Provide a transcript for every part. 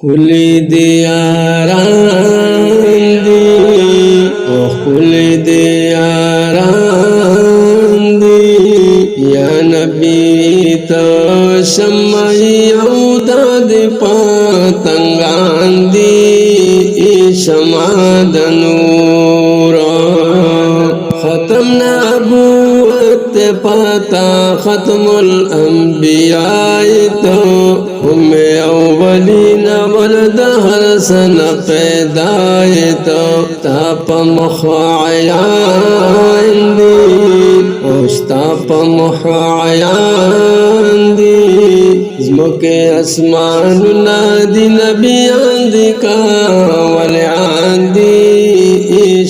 कुली दियारांदी ओ कुली दियारांदी या नबी तो शम्मयौदाद पतंगांदी शमादनूरा ख़त्म नबूवत पता ख़त्मुल अंबिया तो उम्मे अव्वलीन वलदहर सन पैदाए तो ताप मुखायान्दी ओस्ताप मुखायान्दी ज़मुके अस्मान नादी नबी आंदी का वले आंदी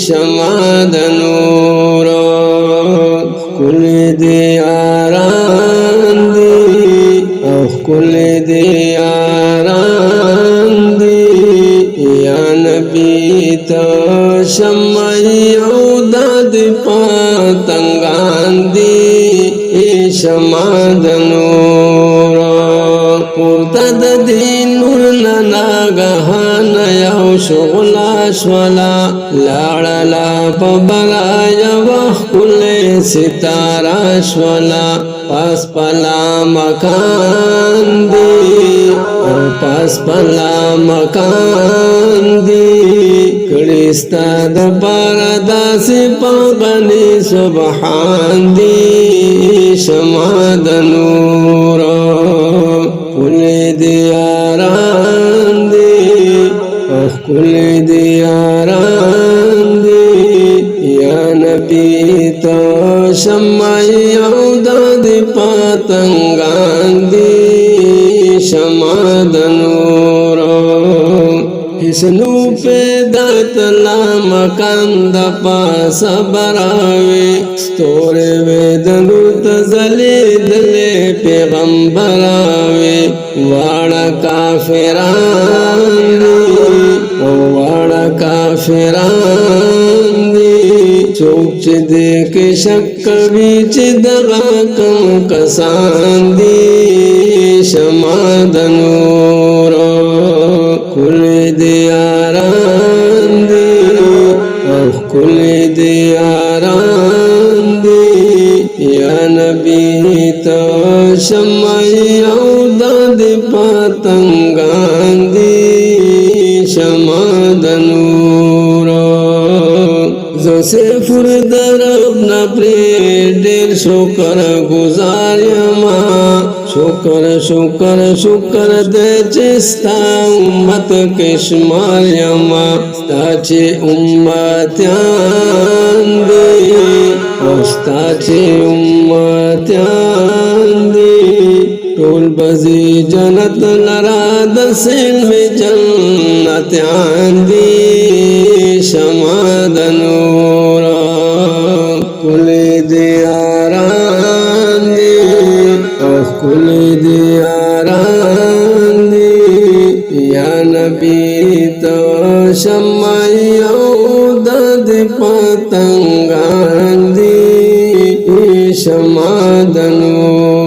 शमादनूरा कुल दियारांदी कुल दियारांदी या नबी तो शम्मयौदाद पतंगांदी शमादनूरा पुरतद दीनुर ननागहन यौ शुगला श्वला लाड़ला पबलाय वह कुले सितारा श्वला पास पला मकान दी और पास पला मकान दी कड़िस्ता दबारदा से पगनी सुबहान दी शमादनूरा कुल दियारांदी और कुल दियारांदी या नबी तो शम्मयौदाद पतंगांदी शमादनूरा हिस्नु पे दातला मकांद पास बरावे स्तोरे वेदनु तजले दले पैगंबरावे वाड़ा काफिरांदी वाड़ा काफिरांदी चौक देख शक बीच दगा कम कसांदी शमादनूरा कुल दियारांदी और कुल दियारांदी या नबी तो शम्मयौदाद पतंगांदी शमादनूरा जैसे फुरदरब न प्रेडेर शुक्र गुजार यमा शुक्र शुक्र शुक्र दे चिस्ता उम्मत के शुमार यमा ताचे उम्मत्यान दे ताचे उम्मत्यान दे टोल बजी जन्नत नराद सिल में जन्नत्यान दी शमादनूरा कुल दियारांदी और कुल दियारांदी या नबी तो शम्मयौदाद पतंगांदी शमादनूरा